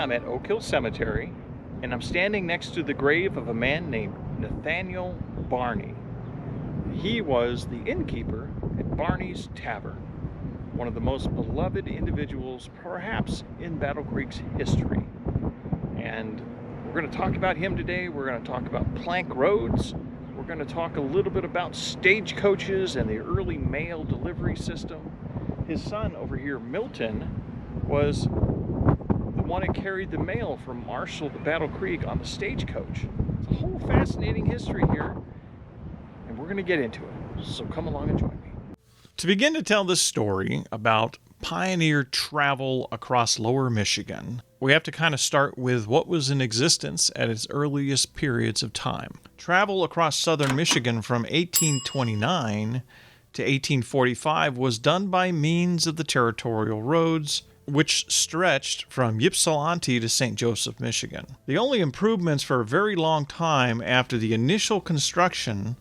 I'm at Oak Hill Cemetery, and I'm standing next to the grave of a man named Nathaniel Barney. He was the innkeeper at Barney's Tavern, one of the most beloved individuals perhaps in Battle Creek's history. And we're going to talk about him today. We're going to talk about plank roads. We're going to talk a little bit about stagecoaches and the early mail delivery system. His son over here, Milton, was the one that carried the mail from Marshall to Battle Creek on the stagecoach. It's a whole fascinating history here, and we're going to get into it. So come along and join me. To begin to tell this story about pioneer travel across lower Michigan, we have to kind of start with what was in existence at its earliest periods of time. Travel across southern Michigan from 1829 to 1845 was done by means of the territorial roads, which stretched from Ypsilanti to St. Joseph, Michigan. The only improvements for a very long time after the initial construction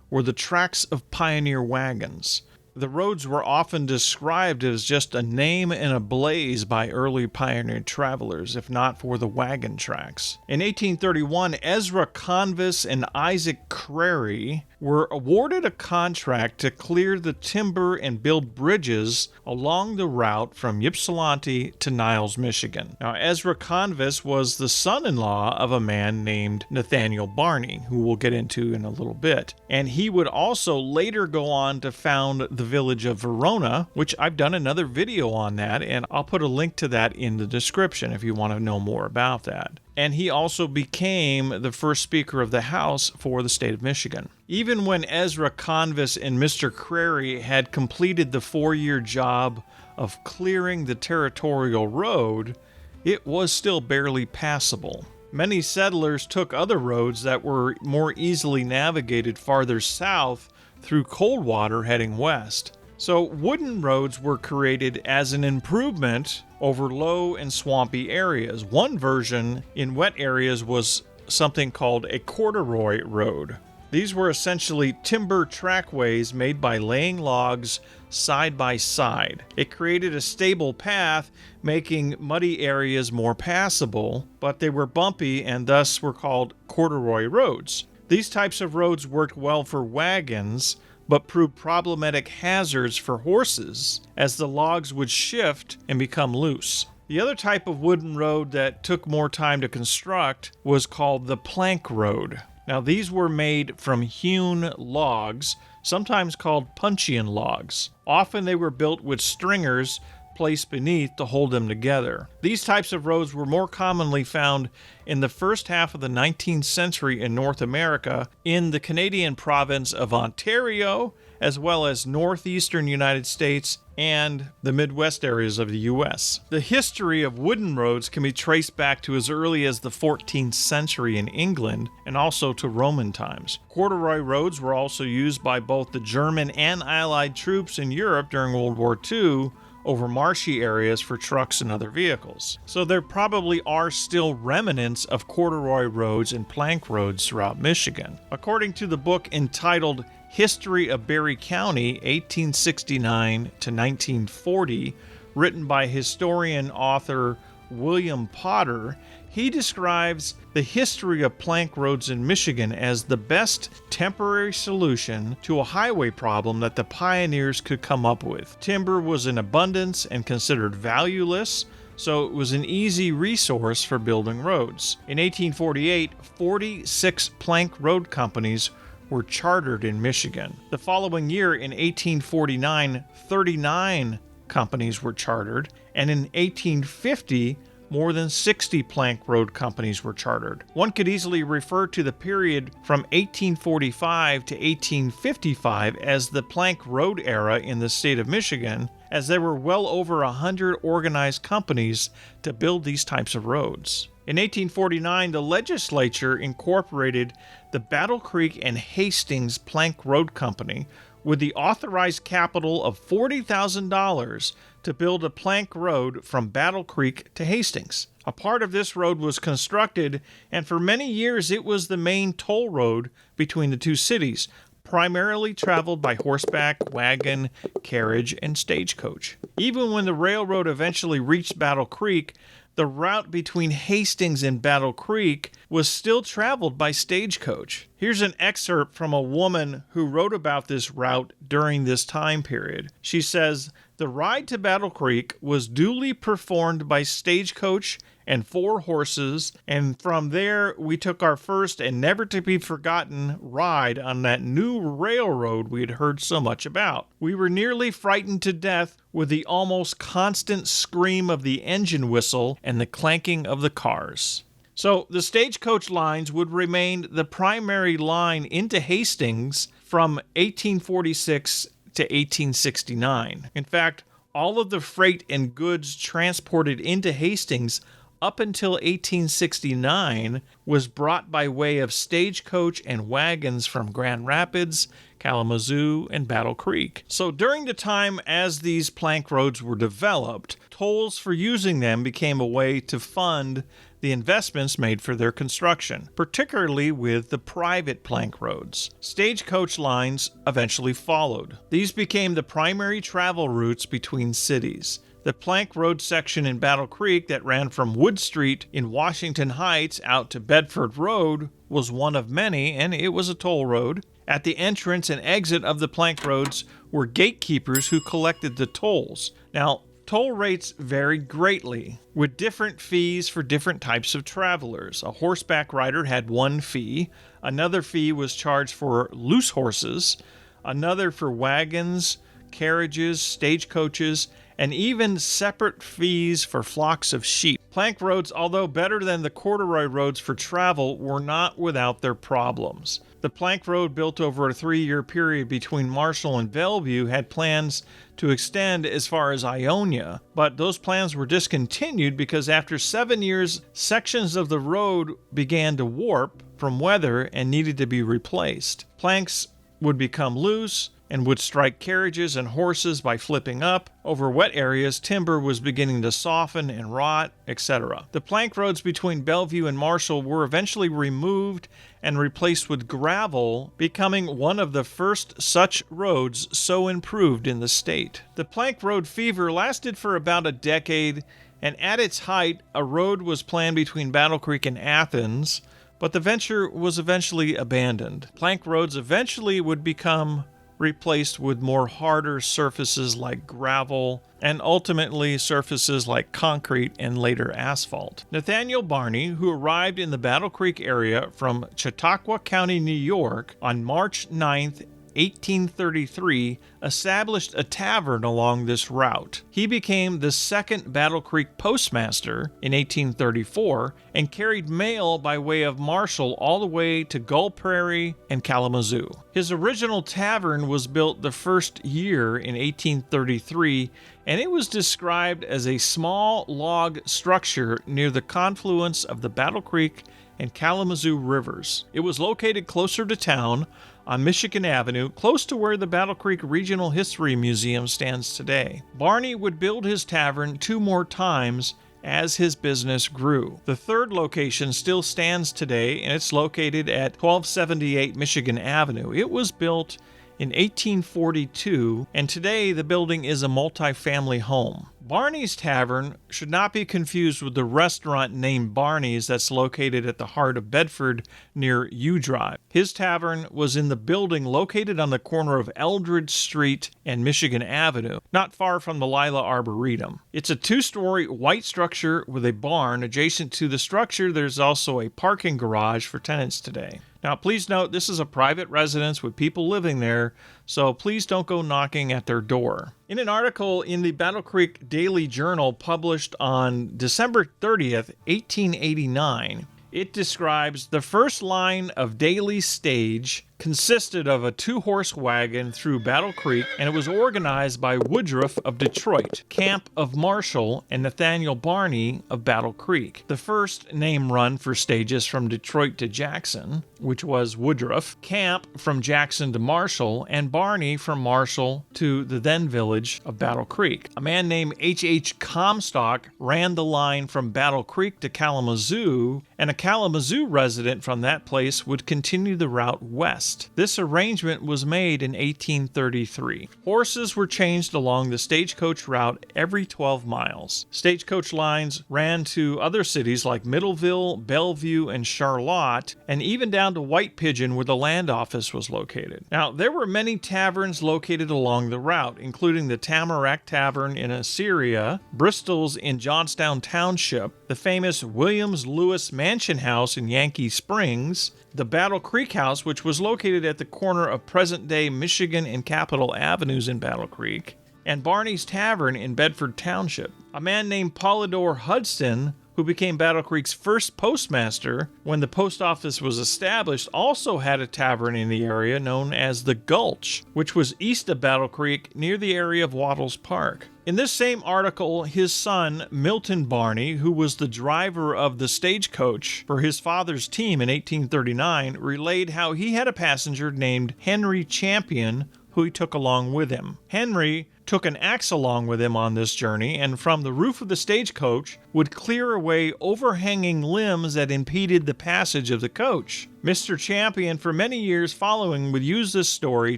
were the tracks of pioneer wagons. The roads were often described as just a name and a blaze by early pioneer travelers, if not for the wagon tracks. In 1831, Ezra Convis and Isaac Crary were awarded a contract to clear the timber and build bridges along the route from Ypsilanti to Niles, Michigan. Now, Ezra Convis was the son-in-law of a man named Nathaniel Barney, who we'll get into in a little bit. And he would also later go on to found the village of Verona, which I've done another video on that, and I'll put a link to that in the description if you want to know more about that. And he also became the first Speaker of the House for the state of Michigan. Even when Ezra Convis and Mr. Crary had completed the 4-year job of clearing the territorial road, it was still barely passable. Many settlers took other roads that were more easily navigated farther south through Coldwater heading west. So wooden roads were created as an improvement over low and swampy areas. One version in wet areas was something called a corduroy road. These were essentially timber trackways made by laying logs side by side. It created a stable path, making muddy areas more passable, but they were bumpy and thus were called corduroy roads. These types of roads worked well for wagons, but proved problematic hazards for horses as the logs would shift and become loose. The other type of wooden road that took more time to construct was called the plank road. Now, these were made from hewn logs, sometimes called puncheon logs. Often they were built with stringers placed beneath to hold them together. These types of roads were more commonly found in the first half of the 19th century in North America, in the Canadian province of Ontario, as well as northeastern United States and the Midwest areas of the U.S. The history of wooden roads can be traced back to as early as the 14th century in England and also to Roman times. Corduroy roads were also used by both the German and Allied troops in Europe during World War II over marshy areas for trucks and other vehicles. So there probably are still remnants of corduroy roads and plank roads throughout Michigan. According to the book entitled History of Berry County, 1869 to 1940, written by historian author William Potter, he describes the history of plank roads in Michigan as the best temporary solution to a highway problem that the pioneers could come up with. Timber was in abundance and considered valueless, so it was an easy resource for building roads. In 1848, 46 plank road companies were chartered in Michigan. The following year, in 1849, 39 companies were chartered, and in 1850, more than 60 plank road companies were chartered. One could easily refer to the period from 1845 to 1855 as the plank road era in the state of Michigan, as there were well over 100 organized companies to build these types of roads. In 1849, the legislature incorporated the Battle Creek and Hastings Plank Road Company with the authorized capital of $40,000 to build a plank road from Battle Creek to Hastings. A part of this road was constructed, and for many years it was the main toll road between the two cities, primarily traveled by horseback, wagon, carriage, and stagecoach. Even when the railroad eventually reached Battle Creek, the route between Hastings and Battle Creek was still traveled by stagecoach. Here's an excerpt from a woman who wrote about this route during this time period. She says, "The ride to Battle Creek was duly performed by stagecoach and 4 horses, and from there we took our first and never to be forgotten ride on that new railroad we had heard so much about. We were nearly frightened to death with the almost constant scream of the engine whistle and the clanking of the cars." So the stagecoach lines would remain the primary line into Hastings from 1846 to 1869. In fact, all of the freight and goods transported into Hastings up until 1869 was brought by way of stagecoach and wagons from Grand Rapids, Kalamazoo, and Battle Creek. So during the time as these plank roads were developed, tolls for using them became a way to fund the investments made for their construction, particularly with the private plank roads. Stagecoach lines eventually followed. These became the primary travel routes between cities. The plank road section in Battle Creek that ran from Wood Street in Washington Heights out to Bedford Road was one of many, and it was a toll road. At the entrance and exit of the plank roads were gatekeepers who collected the tolls. Now, toll rates varied greatly, with different fees for different types of travelers. A horseback rider had one fee, another fee was charged for loose horses, another for wagons, carriages, stagecoaches, and even separate fees for flocks of sheep. Plank roads, although better than the corduroy roads for travel, were not without their problems. The plank road, built over a 3-year period between Marshall and Bellevue, had plans to extend as far as Ionia, but those plans were discontinued because after 7 years, sections of the road began to warp from weather and needed to be replaced. Planks would become loose and would strike carriages and horses by flipping up. Over wet areas, timber was beginning to soften and rot, etc. The plank roads between Bellevue and Marshall were eventually removed and replaced with gravel, becoming one of the first such roads so improved in the state. The plank road fever lasted for about a decade, and at its height, a road was planned between Battle Creek and Athens, but the venture was eventually abandoned. Plank roads eventually would become replaced with more harder surfaces like gravel, and ultimately surfaces like concrete and later asphalt. Nathaniel Barney, who arrived in the Battle Creek area from Chautauqua County, New York on March 9th, 1833, established a tavern along this route. He became the second Battle Creek postmaster in 1834 and carried mail by way of Marshall all the way to Gull Prairie and Kalamazoo. His original tavern was built the first year in 1833, and it was described as a small log structure near the confluence of the Battle Creek and Kalamazoo rivers. It was located closer to town on Michigan Avenue, close to where the Battle Creek Regional History Museum stands today. Barney would build his tavern 2 more times as his business grew. The third location still stands today, and it's located at 1278 Michigan Avenue. It was built in 1842, and today the building is a multi-family home. Barney's Tavern should not be confused with the restaurant named Barney's that's located at the heart of Bedford near U Drive. His tavern was in the building located on the corner of Eldridge Street and Michigan Avenue, not far from the Lila Arboretum. It's a 2-story white structure with a barn. Adjacent to the structure, there's also a parking garage for tenants today. Now, please note, this is a private residence with people living there, so please don't go knocking at their door. In an article in the Battle Creek Daily Journal published on December 30th, 1889, it describes the first line of daily stage consisted of a 2-horse wagon through Battle Creek, and it was organized by Woodruff of Detroit, Camp of Marshall, and Nathaniel Barney of Battle Creek. The first name run for stages from Detroit to Jackson, which was Woodruff, Camp from Jackson to Marshall, and Barney from Marshall to the then village of Battle Creek. A man named H.H. Comstock ran the line from Battle Creek to Kalamazoo, and a Kalamazoo resident from that place would continue the route west. This arrangement was made in 1833. Horses were changed along the stagecoach route every 12 miles. Stagecoach lines ran to other cities like Middleville, Bellevue, and Charlotte, and even down to White Pigeon where the land office was located. Now, there were many taverns located along the route, including the Tamarack Tavern in Assyria, Bristol's in Johnstown Township, the famous Williams Lewis Mansion House in Yankee Springs, the Battle Creek House, which was located at the corner of present-day Michigan and Capitol Avenues in Battle Creek, and Barney's Tavern in Bedford Township. A man named Polydore Hudson, who became Battle Creek's first postmaster when the post office was established, also had a tavern in the area known as the Gulch, which was east of Battle Creek near the area of Wattles Park. In this same article, his son, Milton Barney, who was the driver of the stagecoach for his father's team in 1839, relayed how he had a passenger named Henry Champion who he took along with him. Henry took an axe along with him on this journey, and from the roof of the stagecoach would clear away overhanging limbs that impeded the passage of the coach. Mr. Champion, for many years following, would use this story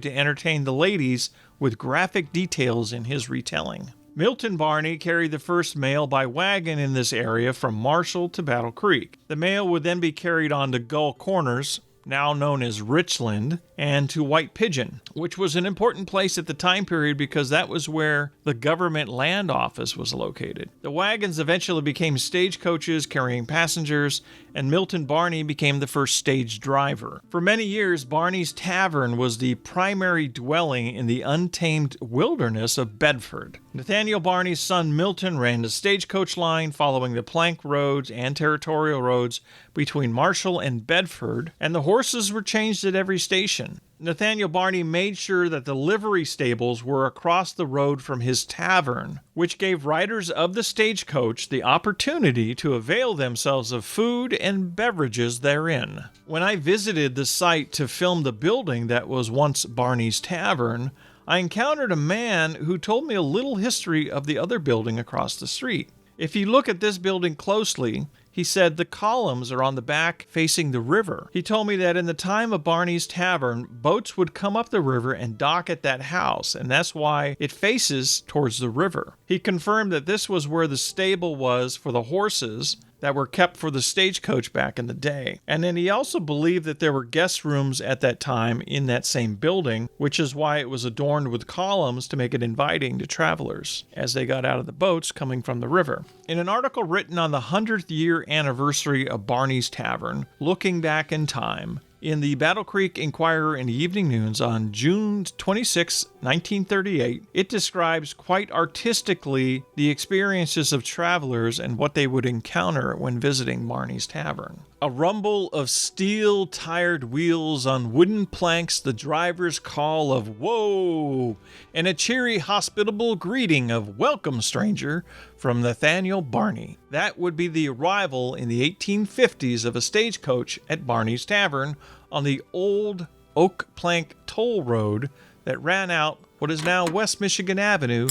to entertain the ladies with graphic details in his retelling. Milton Barney carried the first mail by wagon in this area from Marshall to Battle Creek. The mail would then be carried on to Gull Corners, now known as Richland, and to White Pigeon, which was an important place at the time period because that was where the government land office was located. The wagons eventually became stagecoaches carrying passengers, and Milton Barney became the first stage driver. For many years, Barney's Tavern was the primary dwelling in the untamed wilderness of Bedford. Nathaniel Barney's son Milton ran the stagecoach line following the plank roads and territorial roads between Marshall and Bedford, and the horses were changed at every station. Nathaniel Barney made sure that the livery stables were across the road from his tavern, which gave riders of the stagecoach the opportunity to avail themselves of food and beverages therein. When I visited the site to film the building that was once Barney's Tavern, I encountered a man who told me a little history of the other building across the street. If you look at this building closely, he said the columns are on the back facing the river. He told me that in the time of Barney's Tavern, boats would come up the river and dock at that house, and that's why it faces towards the river. He confirmed that this was where the stable was for the horses that were kept for the stagecoach back in the day. And then he also believed that there were guest rooms at that time in that same building, which is why it was adorned with columns to make it inviting to travelers as they got out of the boats coming from the river. In an article written on the 100th year anniversary of Barney's Tavern, looking back in time, in the Battle Creek Inquirer in the Evening News on June 26, 1938, it describes quite artistically the experiences of travelers and what they would encounter when visiting Barney's Tavern. A rumble of steel-tired wheels on wooden planks, the driver's call of "Whoa!" and a cheery, hospitable greeting of "Welcome, stranger," from Nathaniel Barney. That would be the arrival in the 1850s of a stagecoach at Barney's Tavern on the old oak plank toll road that ran out what is now West Michigan Avenue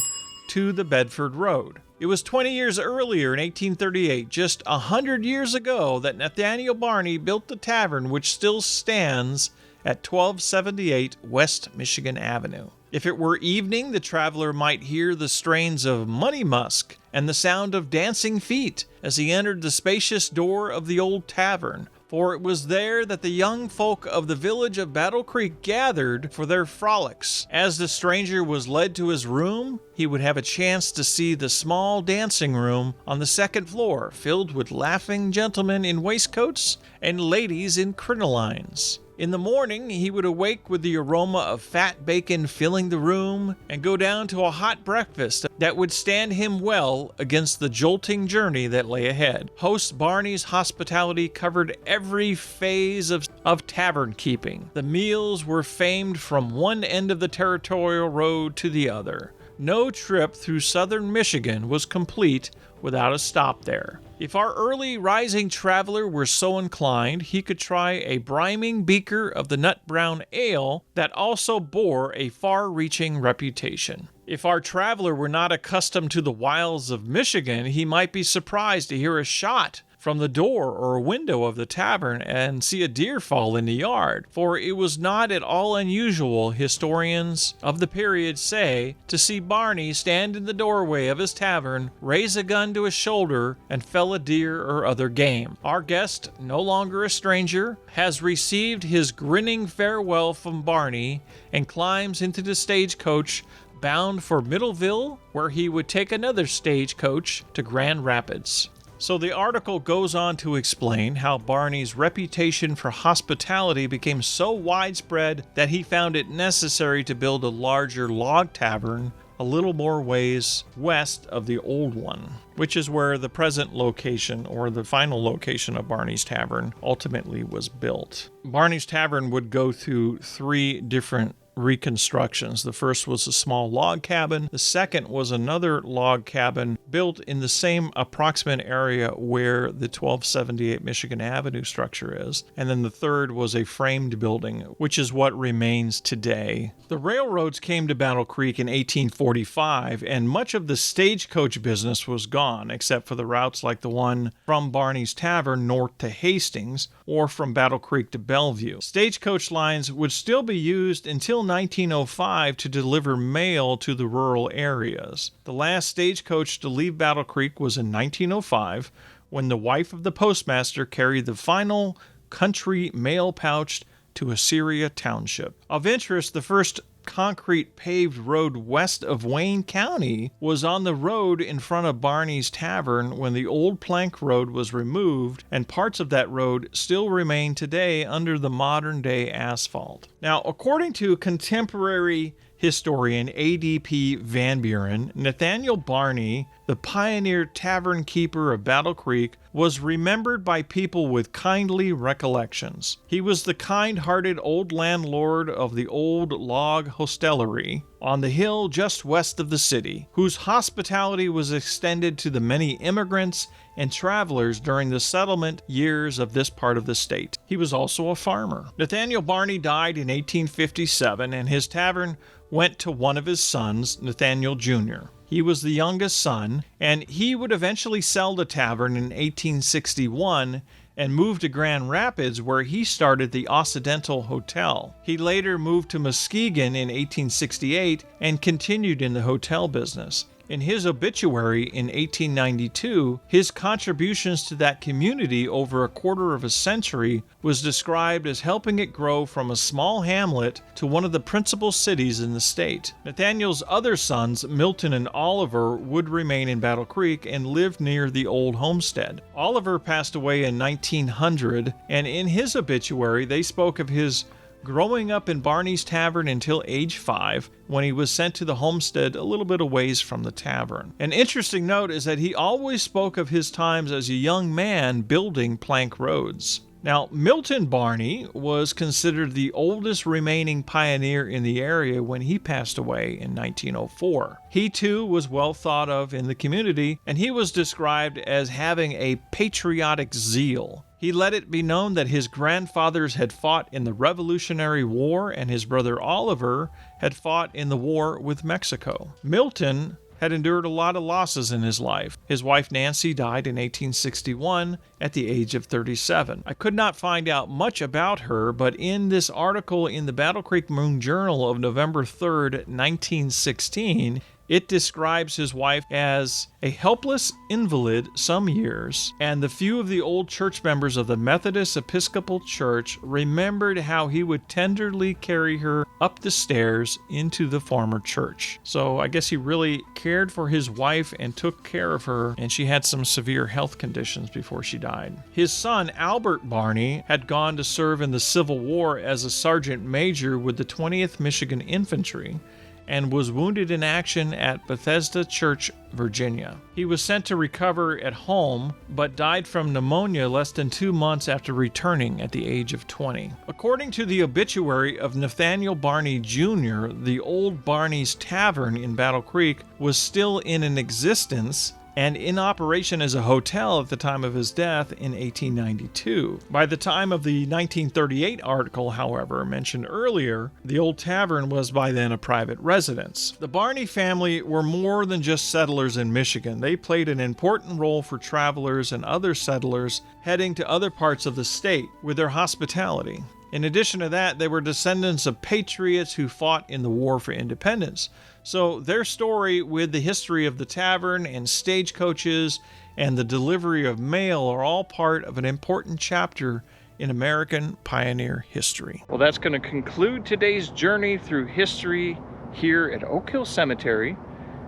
to the Bedford Road. It was 20 years earlier in 1838, just 100 years ago, that Nathaniel Barney built the tavern which still stands at 1278 West Michigan Avenue. If it were evening, the traveler might hear the strains of Money Musk and the sound of dancing feet as he entered the spacious door of the old tavern, for it was there that the young folk of the village of Battle Creek gathered for their frolics. As the stranger was led to his room, he would have a chance to see the small dancing room on the second floor, filled with laughing gentlemen in waistcoats and ladies in crinolines. In the morning, he would awake with the aroma of fat bacon filling the room and go down to a hot breakfast that would stand him well against the jolting journey that lay ahead. Host Barney's hospitality covered every phase of tavern keeping. The meals were famed from one end of the territorial road to the other. No trip through southern Michigan was complete without a stop there. If our early rising traveler were so inclined, he could try a briming beaker of the nut brown ale that also bore a far-reaching reputation. If our traveler were not accustomed to the wilds of Michigan, he might be surprised to hear a shot from the door or window of the tavern and see a deer fall in the yard, for it was not at all unusual, historians of the period say, to see Barney stand in the doorway of his tavern, raise a gun to his shoulder, and fell a deer or other game. Our guest, no longer a stranger, has received his grinning farewell from Barney and climbs into the stagecoach bound for Middleville, where he would take another stagecoach to Grand Rapids. So the article goes on to explain how Barney's reputation for hospitality became so widespread that he found it necessary to build a larger log tavern a little more ways west of the old one, which is where the present location or the final location of Barney's Tavern ultimately was built. Barney's Tavern would go through 3 different reconstructions. The first was a small log cabin. The second was another log cabin built in the same approximate area where the 1278 Michigan Avenue structure is. And then the third was a framed building, which is what remains today. The railroads came to Battle Creek in 1845, and much of the stagecoach business was gone, except for the routes like the one from Barney's Tavern north to Hastings, or from Battle Creek to Bellevue. Stagecoach lines would still be used until 1905 to deliver mail to the rural areas. The last stagecoach to leave Battle Creek was in 1905, when the wife of the postmaster carried the final country mail pouch to Assyria Township. Of interest, the first concrete paved road west of Wayne County was on the road in front of Barney's Tavern when the old plank road was removed, and parts of that road still remain today under the modern-day asphalt. Now, according to contemporary historian A.D.P. Van Buren, Nathaniel Barney, the pioneer tavern keeper of Battle Creek, was remembered by people with kindly recollections. He was the kind-hearted old landlord of the old log hostelry on the hill just west of the city, whose hospitality was extended to the many immigrants and travelers during the settlement years of this part of the state. He was also a farmer. Nathaniel Barney died in 1857, and his tavern went to one of his sons, Nathaniel Jr. He was the youngest son, and he would eventually sell the tavern in 1861 and move to Grand Rapids, where he started the Occidental Hotel. He later moved to Muskegon in 1868 and continued in the hotel business. In his obituary in 1892, his contributions to that community over a quarter of a century was described as helping it grow from a small hamlet to one of the principal cities in the state. Nathaniel's other sons, Milton and Oliver, would remain in Battle Creek and lived near the old homestead. Oliver passed away in 1900, and in his obituary they spoke of his growing up in Barney's Tavern until age 5, when he was sent to the homestead a little bit a ways from the tavern. An interesting note is that he always spoke of his times as a young man building plank roads. Now, Milton Barney was considered the oldest remaining pioneer in the area when he passed away in 1904. He too was well thought of in the community, and he was described as having a patriotic zeal. He let it be known that his grandfathers had fought in the Revolutionary War and his brother Oliver had fought in the war with Mexico. Milton had endured a lot of losses in his life. His wife Nancy died in 1861 at the age of 37. I could not find out much about her, but in this article in the Battle Creek Moon Journal of November 3rd, 1916, it describes his wife as a helpless invalid some years, and the few of the old church members of the Methodist Episcopal Church remembered how he would tenderly carry her up the stairs into the former church. So I guess he really cared for his wife and took care of her, and she had some severe health conditions before she died. His son, Albert Barney, had gone to serve in the Civil War as a sergeant major with the 20th Michigan Infantry, and was wounded in action at Bethesda Church, Virginia. He was sent to recover at home, but died from pneumonia less than 2 months after returning at the age of 20. According to the obituary of Nathaniel Barney Jr., the old Barney's Tavern in Battle Creek was still in existence and in operation as a hotel at the time of his death in 1892. By the time of the 1938 article, however, mentioned earlier, the old tavern was by then a private residence. The Barney family were more than just settlers in Michigan. They played an important role for travelers and other settlers heading to other parts of the state with their hospitality. In addition to that, they were descendants of patriots who fought in the War for Independence. So their story with the history of the tavern and stagecoaches and the delivery of mail are all part of an important chapter in American pioneer history. Well, that's going to conclude today's journey through history here at Oak Hill Cemetery,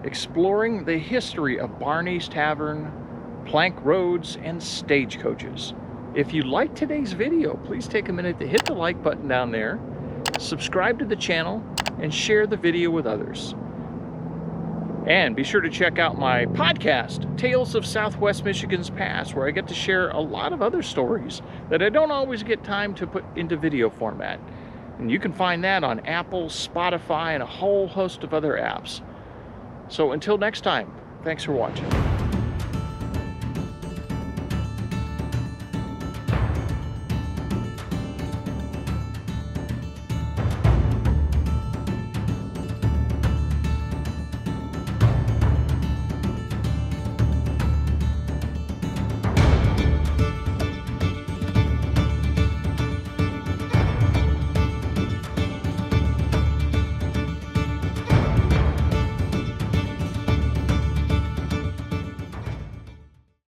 exploring the history of Barney's Tavern, plank roads, and stagecoaches. If you liked today's video, please take a minute to hit the like button down there, subscribe to the channel, and share the video with others. And be sure to check out my podcast, Tales of Southwest Michigan's Past, where I get to share a lot of other stories that I don't always get time to put into video format. And you can find that on Apple, Spotify, and a whole host of other apps. So until next time, thanks for watching.